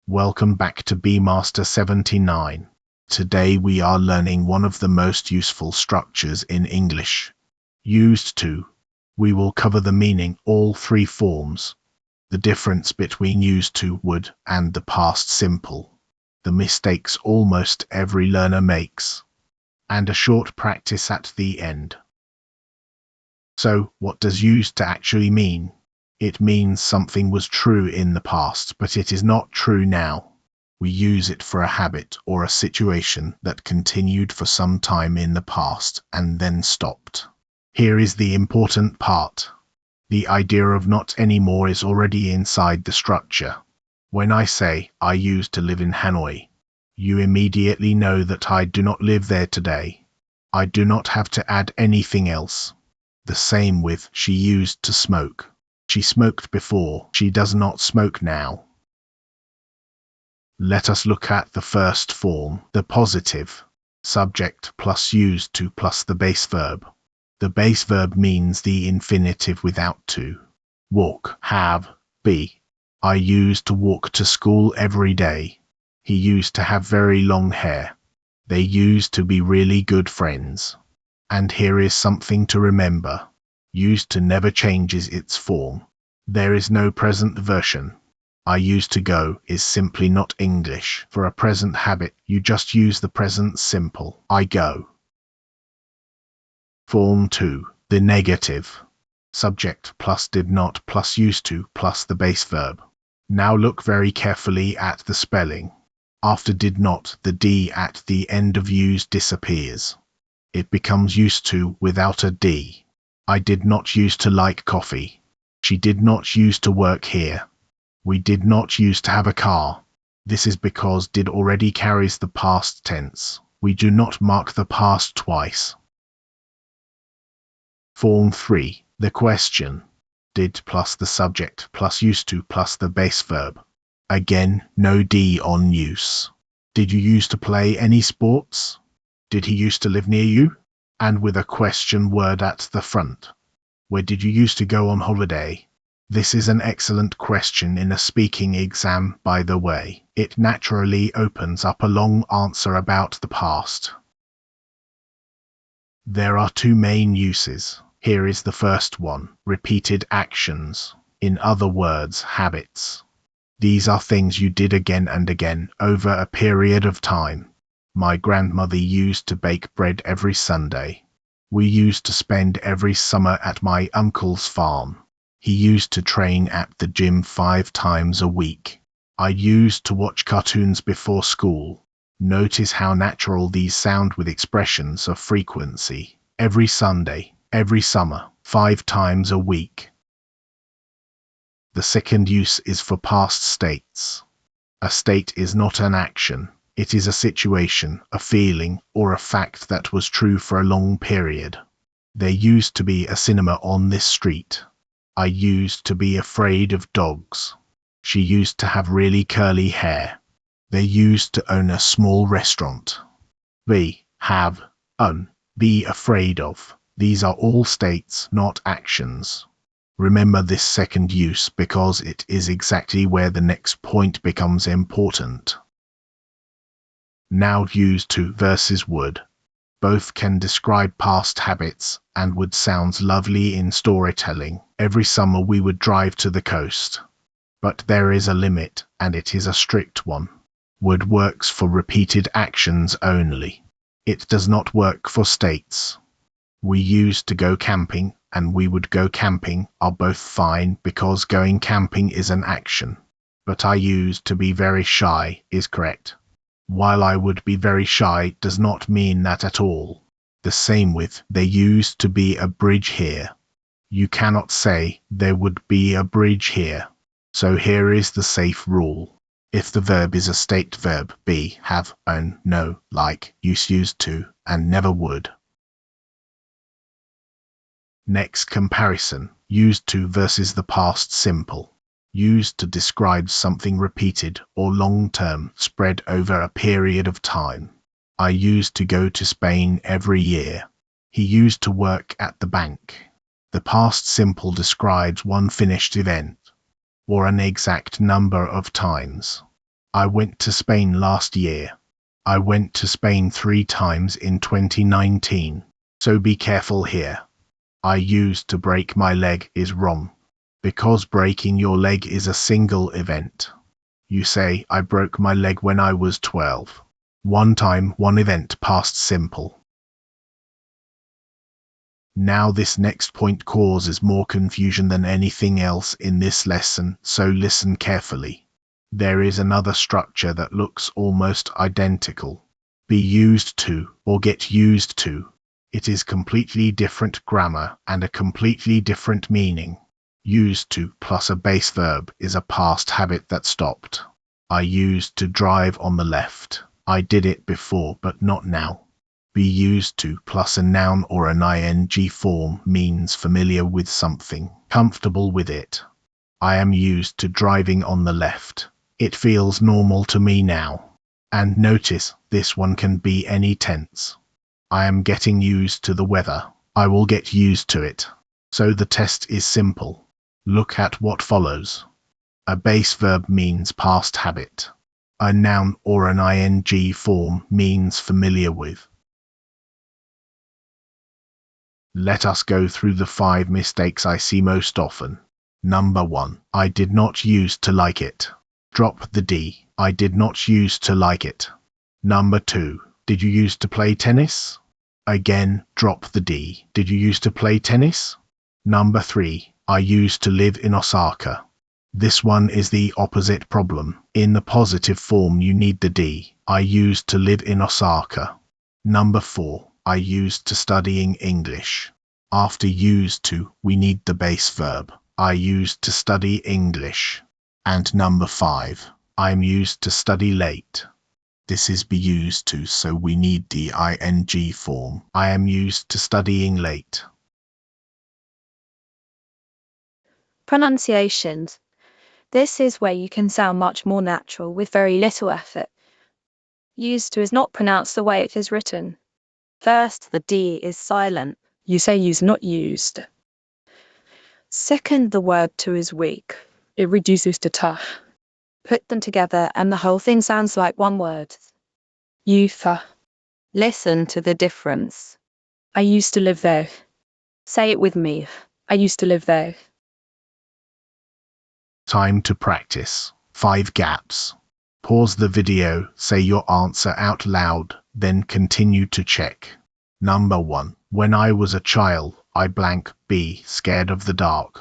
Welcome back to Beemaster 79. Today we are learning one of the most useful structures in English. Used to. We will cover the meaning all three forms, the difference between used to, would, and the past simple, the mistakes almost every learner makes, and a short practice at the end. So, what does used to actually mean? It means something was true in the past, but it is not true now. We use it for a habit or a situation that continued for some time in the past and then stopped. Here is the important part. The idea of not anymore is already inside the structure. When I say, I used to live in Hanoi, you immediately know that I do not live there today. I do not have to add anything else. The same with she used to smoke. She smoked before, she does not smoke now. Let us look at the first form, the positive. Subject plus used to plus the base verb. The base verb means the infinitive without to. Walk, have, be. I used to walk to school every day. He used to have very long hair. They used to be really good friends. And here is something to remember. Used to never changes its form. There is no present version. I used to go is simply not English. For a present habit, you just use the present simple, I go. Form 2. The negative. Subject plus did not plus used to plus the base verb. Now look very carefully at the spelling. After did not, the D at the end of used disappears. It becomes used to without a D. I did not used to like coffee. She did not used to work here. We did not used to have a car. This is because did already carries the past tense. We do not mark the past twice. Form 3. The question. Did plus the subject plus used to plus the base verb. Again, no D on use. Did you used to play any sports? Did he used to live near you? And with a question word at the front. Where did you used to go on holiday? This is an excellent question in a speaking exam, by the way. It naturally opens up a long answer about the past. There are two main uses. Here is the first one, repeated actions. In other words, habits. These are things you did again and again over a period of time. My grandmother used to bake bread every Sunday. We used to spend every summer at my uncle's farm. He used to train at the gym 5 times a week. I used to watch cartoons before school. Notice how natural these sound with expressions of frequency. Every Sunday, every summer, 5 times a week. The second use is for past states. A state is not an action. It is a situation, a feeling, or a fact that was true for a long period. There used to be a cinema on this street. I used to be afraid of dogs. She used to have really curly hair. They used to own a small restaurant. Be, have, own, be afraid of. These are all states, not actions. Remember this second use because it is exactly where the next point becomes important. Now used to versus would. Both can describe past habits, and would sounds lovely in storytelling. Every summer we would drive to the coast. But there is a limit, and it is a strict one. Would works for repeated actions only. It does not work for states. We used to go camping, and we would go camping are both fine because going camping is an action. But I used to be very shy is correct. While I would be very shy does not mean that at all. The same with there used to be a bridge here. You cannot say there would be a bridge here. So here is the safe rule. If the verb is a state verb, be, have, own, know, like, used to, and never would. Next comparison, used to versus the past simple. Used to describe something repeated or long-term, spread over a period of time. I used to go to Spain every year. He used to work at the bank. The past simple describes one finished event, or an exact number of times. I went to Spain last year. I went to Spain 3 times in 2019. So be careful here. I used to break my leg is wrong, because breaking your leg is a single event. You say, I broke my leg when I was 12. One time, one event, past simple. Now this next point causes more confusion than anything else in this lesson, so listen carefully. There is another structure that looks almost identical. Be used to, or get used to. It is completely different grammar and a completely different meaning. Used to plus a base verb is a past habit that stopped. I used to drive on the left. I did it before but not now. Be used to plus a noun or an ing form means familiar with something, comfortable with it. I am used to driving on the left. It feels normal to me now. And notice, this one can be any tense. I am getting used to the weather. I will get used to it. So the test is simple. Look at what follows. A base verb means past habit. A noun or an ing form means familiar with. Let us go through the 5 mistakes I see most often. Number 1. I did not used to like it. Drop the D. I did not used to like it. Number 2. Did you used to play tennis? Again, drop the D. Did you used to play tennis? Number 3. I used to live in Osaka. This one is the opposite problem. In the positive form you need the D. I used to live in Osaka. Number 4. I used to studying English. After used to, we need the base verb. I used to study English. And number 5. I'm used to study late. This is be used to, so we need the ing form. I am used to studying late. Pronunciations. This is where you can sound much more natural with very little effort. Used to is not pronounced the way it is written. First, the D is silent. You say use, not used. Second, the word to is weak. It reduces to ta. Put them together and the whole thing sounds like one word. Youth. Listen to the difference. I used to live there. Say it with me. I used to live there. Time to practice. 5 gaps. Pause the video, say your answer out loud, then continue to check. Number 1. When I was a child, I blank be scared of the dark.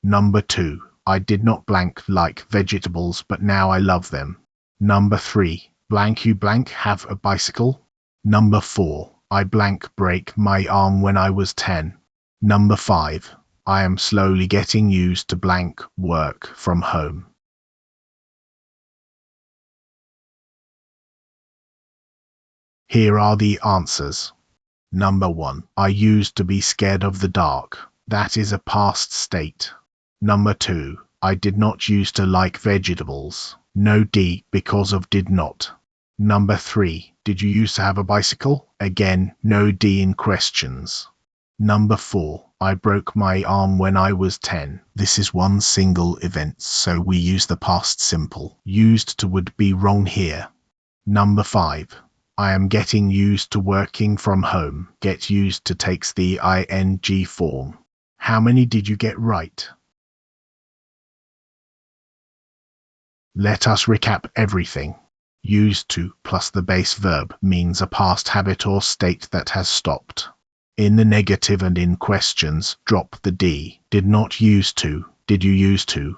Number 2. I did not blank like vegetables, but now I love them. Number 3. Blank you blank have a bicycle. Number 4. I blank break my arm when I was 10. Number 5. I am slowly getting used to blank work from home. Here are the answers. Number 1. I used to be scared of the dark. That is a past state. Number 2. I did not used to like vegetables. No D because of did not. Number 3. Did you used to have a bicycle? Again, no D in questions. Number 4. I broke my arm when I was 10. This is one single event, so we use the past simple. Used to would be wrong here. Number 5. I am getting used to working from home. Get used to takes the ing form. How many did you get right? Let us recap everything. Used to plus the base verb means a past habit or state that has stopped. In the negative and in questions, drop the D. Did not used to. Did you used to?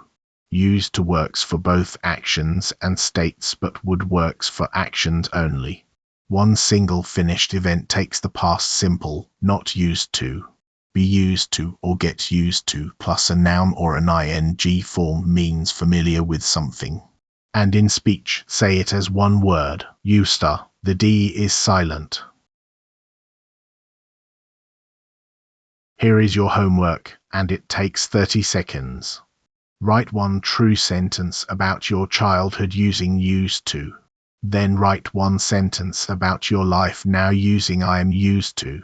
Used to works for both actions and states but would works for actions only. One single finished event takes the past simple, not used to. Be used to or get used to plus a noun or an ing form means familiar with something. And in speech, say it as one word, used to. The D is silent. Here is your homework, and it takes 30 seconds. Write one true sentence about your childhood using used to. Then write one sentence about your life now using I am used to.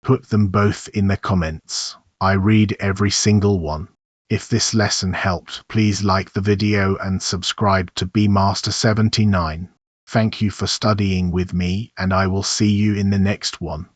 Put them both in the comments. I read every single one. If this lesson helped, please like the video and subscribe to BMaster79. Thank you for studying with me, and I will see you in the next one.